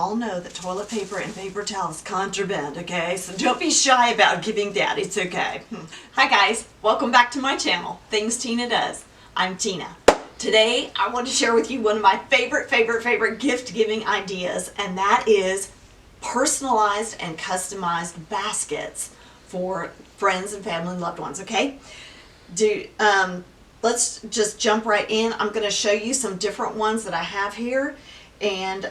All know that toilet paper and paper towels is contraband, okay? So don't be shy about giving that. It's okay. Hi guys, welcome back to my channel, Things Tina Does. I'm Tina. Today I want to share with you one of my favorite gift giving ideas, and that is personalized and customized baskets for friends and family and loved ones, okay? Let's just jump right in. I'm going to show you some different ones that I have here. And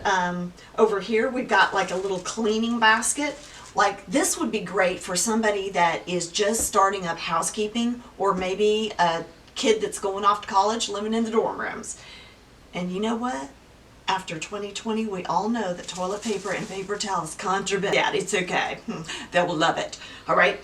over here we've got like a little cleaning basket. Like this would be great for somebody that is just starting up housekeeping, or maybe a kid that's going off to college living in the dorm rooms. And you know what? After 2020, we all know that toilet paper and paper towels is contraband. Yeah, it's okay. They will love it. All right.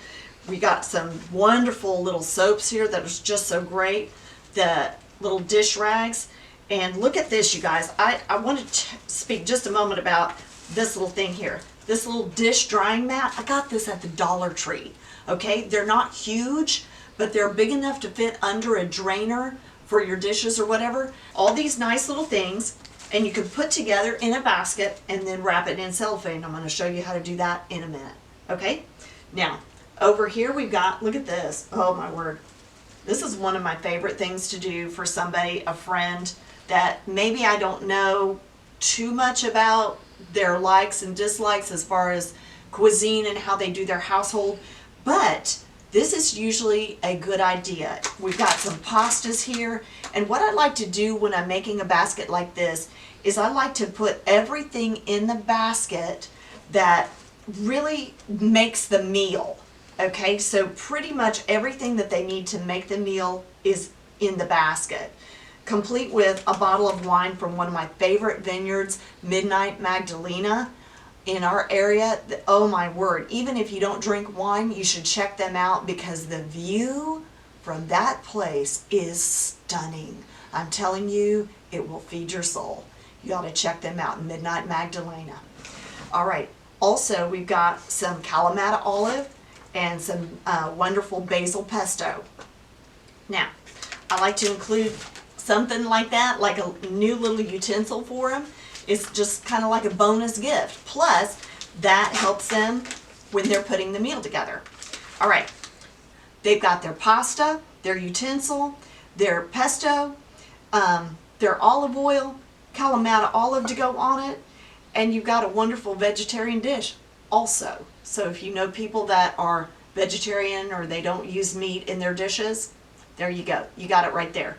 We got some wonderful little soaps here that was just so great. The little dish rags. And look at this, you guys. I want to speak just a moment about this little thing here. This little dish drying mat. I got this at the Dollar Tree. Okay, they're not huge, but they're big enough to fit under a drainer for your dishes or whatever. All these nice little things, and you can put together in a basket and then wrap it in cellophane. I'm going to show you how to do that in a minute. Okay, now over here we've got, look at this. Oh my word. This is one of my favorite things to do for somebody, a friend, that maybe I don't know too much about their likes and dislikes as far as cuisine and how they do their household, but this is usually a good idea. We've got some pastas here, and what I like to do when I'm making a basket like this is I like to put everything in the basket that really makes the meal. Okay, so pretty much everything that they need to make the meal is in the basket, complete with a bottle of wine from one of my favorite vineyards, Midnight Magdalena, in our area. Oh my word, even if you don't drink wine, you should check them out because the view from that place is stunning. I'm telling you, it will feed your soul. You ought to check them out, Midnight Magdalena. All right, also we've got some Kalamata olive and some wonderful basil pesto. Now, I like to include something like that, like a new little utensil for them. It's just kind of like a bonus gift. Plus, that helps them when they're putting the meal together. All right, they've got their pasta, their utensil, their pesto, their olive oil, Kalamata olive to go on it, and you've got a wonderful vegetarian dish also. So if you know people that are vegetarian or they don't use meat in their dishes, there you go. You got it right there.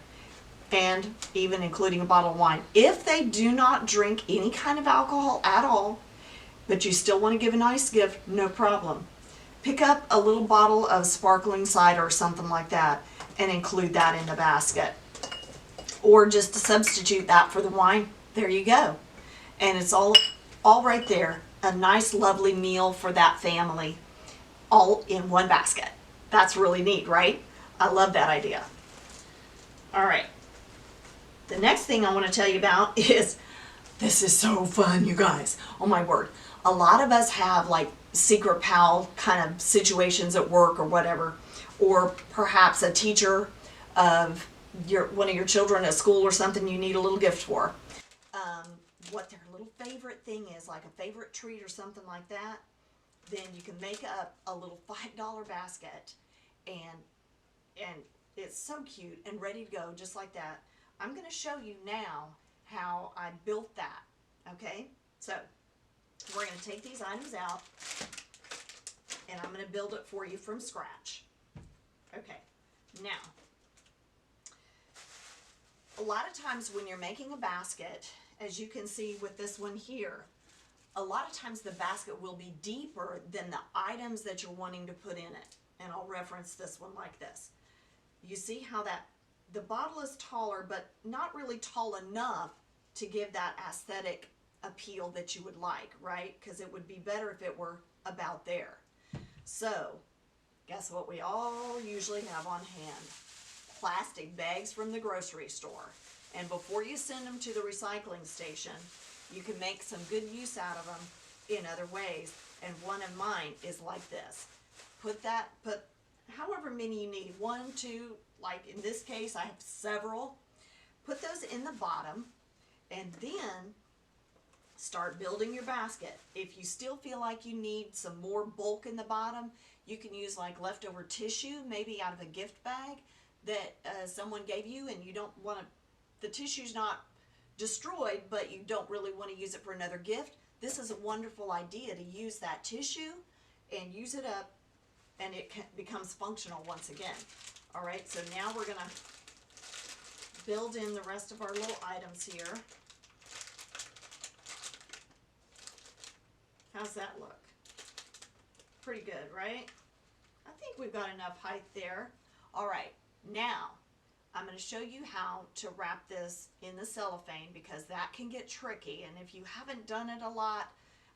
And even including a bottle of wine. If they do not drink any kind of alcohol at all, but you still want to give a nice gift, no problem. Pick up a little bottle of sparkling cider or something like that and include that in the basket. Or just to substitute that for the wine, there you go. And it's all right there. A nice lovely meal for that family, all in one basket. That's really neat, right? I love that idea. All right. The next thing I want to tell you about is, this is so fun, you guys. Oh my word. A lot of us have like secret pal kind of situations at work or whatever, or perhaps a teacher of one of your children at school or something you need a little gift for. What their little favorite thing is, like a favorite treat or something like that, then you can make up a little $5 basket, and it's so cute and ready to go just like that. I'm going to show you now how I built that. Okay, so we're going to take these items out and I'm going to build it for you from scratch. Okay, now a lot of times when you're making a basket, as you can see with this one here, a lot of times the basket will be deeper than the items that you're wanting to put in it. And I'll reference this one like this. You see how that the bottle is taller, but not really tall enough to give that aesthetic appeal that you would like, right? Because it would be better if it were about there. So, guess what we all usually have on hand? Plastic bags from the grocery store. And before you send them to the recycling station, you can make some good use out of them in other ways. And one of mine is like this. Put however many you need, 1, 2, like in this case I have several. Put those in the bottom, and then start building your basket. If you still feel like you need some more bulk in the bottom, you can use like leftover tissue, maybe out of a gift bag that someone gave you, and you don't want to, the tissue's not destroyed, but you don't really want to use it for another gift. This is a wonderful idea to use that tissue and use it up, and it becomes functional once again. All right, so now we're gonna build in the rest of our little items here. How's that look? Pretty good, right? I think we've got enough height there. All right, now I'm going to show you how to wrap this in the cellophane, because that can get tricky. And if you haven't done it a lot,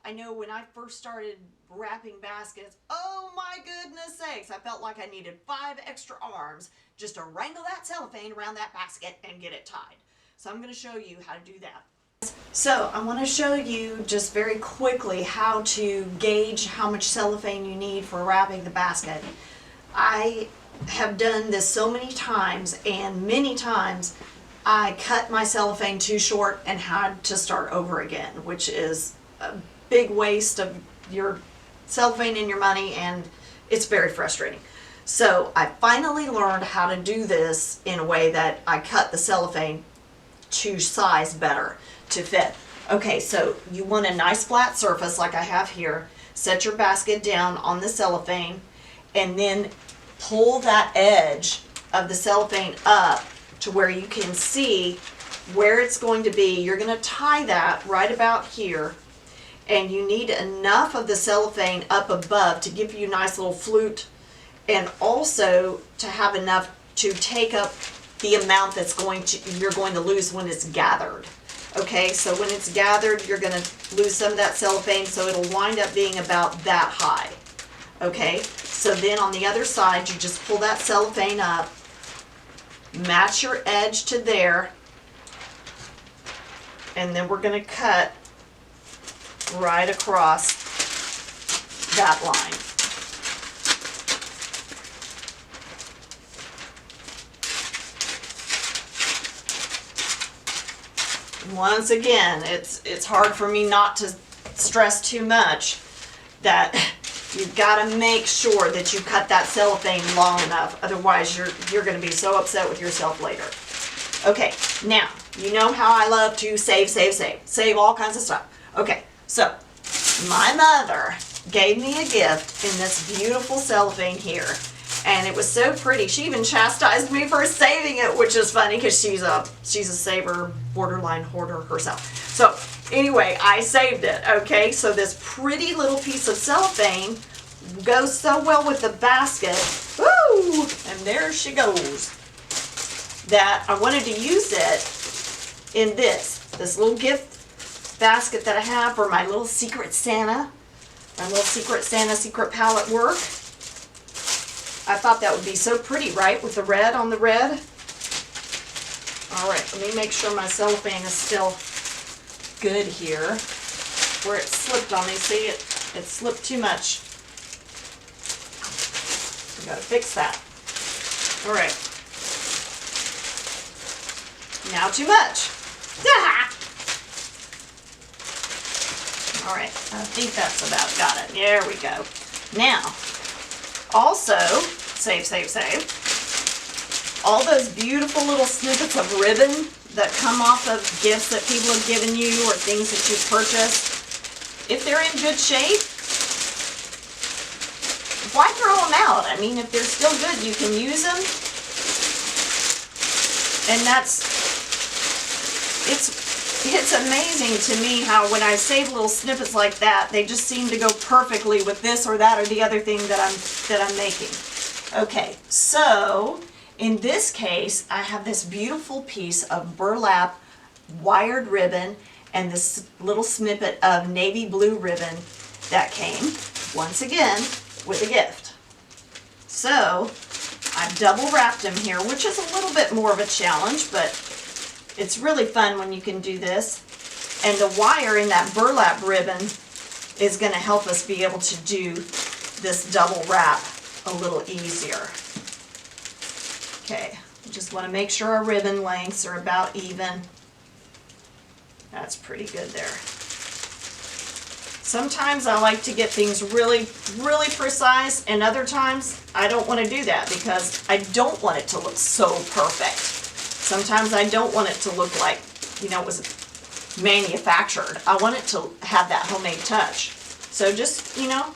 I know when I first started wrapping baskets, oh my goodness sakes, I felt like I needed 5 extra arms just to wrangle that cellophane around that basket and get it tied. So I'm going to show you how to do that. So I want to show you just very quickly how to gauge how much cellophane you need for wrapping the basket. I have done this so many times, and many times I cut my cellophane too short and had to start over again, which is a big waste of your cellophane and your money, and it's very frustrating. So I finally learned how to do this in a way that I cut the cellophane to size better to fit. Okay, so you want a nice flat surface like I have here. Set your basket down on the cellophane, and then pull that edge of the cellophane up to where you can see where it's going to be. You're going to tie that right about here, and you need enough of the cellophane up above to give you a nice little flute, and also to have enough to take up the amount that's you're going to lose when it's gathered. Okay, so when it's gathered, you're going to lose some of that cellophane, so it'll wind up being about that high. Okay, so then on the other side, you just pull that cellophane up, match your edge to there, and then we're going to cut right across that line. Once again, it's hard for me not to stress too much that you've got to make sure that you cut that cellophane long enough. Otherwise, you're going to be so upset with yourself later. Okay, now, you know how I love to save all kinds of stuff. Okay, so my mother gave me a gift in this beautiful cellophane here. And it was so pretty. She even chastised me for saving it, which is funny because she's a saver, borderline hoarder herself. So anyway, I saved it. Okay, so this pretty little piece of cellophane goes so well with the basket. Woo! And there she goes. That I wanted to use it in this little gift basket that I have for my little Secret Santa, secret palette work. I thought that would be so pretty, right? With the red on the red. All right, let me make sure my cellophane is still good here. Where it slipped on me, see it slipped too much. I gotta fix that. All right. Now too much. All right, I think that's about got it. There we go. Now, also, save. All those beautiful little snippets of ribbon that come off of gifts that people have given you or things that you've purchased, if they're in good shape, why throw them out? I mean, if they're still good, you can use them. And it's amazing to me how when I save little snippets like that, they just seem to go perfectly with this or that or the other thing that I'm making. Okay, so in this case, I have this beautiful piece of burlap wired ribbon and this little snippet of navy blue ribbon that came, once again, with a gift. So I've double wrapped them here, which is a little bit more of a challenge, but it's really fun when you can do this. And the wire in that burlap ribbon is going to help us be able to do this double wrap a little easier. Okay, just want to make sure our ribbon lengths are about even. That's pretty good there. Sometimes I like to get things really, really precise, and other times I don't want to do that because I don't want it to look so perfect. Sometimes I don't want it to look like, you know, it was manufactured. I want it to have that homemade touch. So just, you know,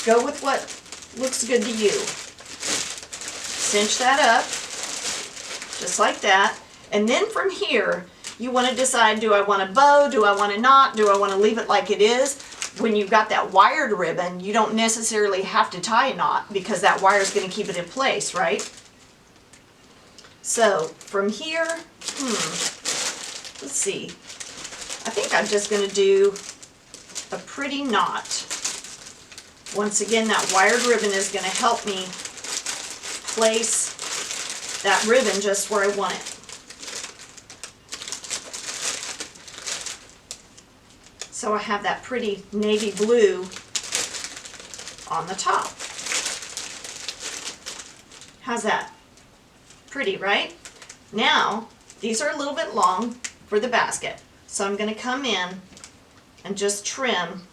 go with what looks good to you. Cinch that up, just like that. And then from here, you want to decide, do I want a bow? Do I want a knot? Do I want to leave it like it is? When you've got that wired ribbon, you don't necessarily have to tie a knot because that wire is going to keep it in place, right? So from here, let's see. I think I'm just going to do a pretty knot. Once again, that wired ribbon is going to help me place that ribbon just where I want it. So I have that pretty navy blue on the top. How's that? Pretty, right? Now, these are a little bit long for the basket. So I'm going to come in and just trim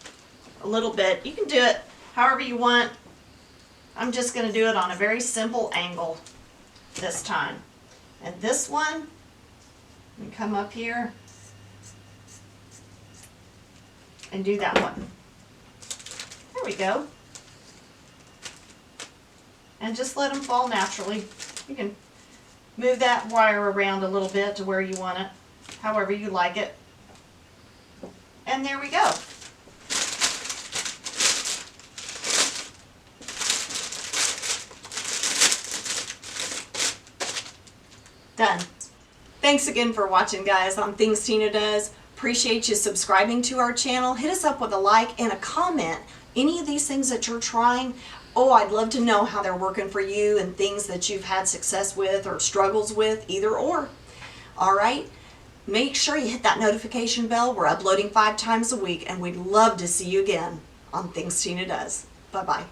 a little bit. You can do it however you want. I'm just going to do it on a very simple angle this time. And this one, let me come up here and do that one. There we go. And just let them fall naturally. You can move that wire around a little bit to where you want it, however you like it. And there we go. Done. Thanks again for watching, guys, on Things Tina Does. Appreciate you subscribing to our channel. Hit us up with a like and a comment. Any of these things that you're trying, oh, I'd love to know how they're working for you and things that you've had success with or struggles with, either or. All right? Make sure you hit that notification bell. We're uploading 5 times a week, and we'd love to see you again on Things Tina Does. Bye-bye.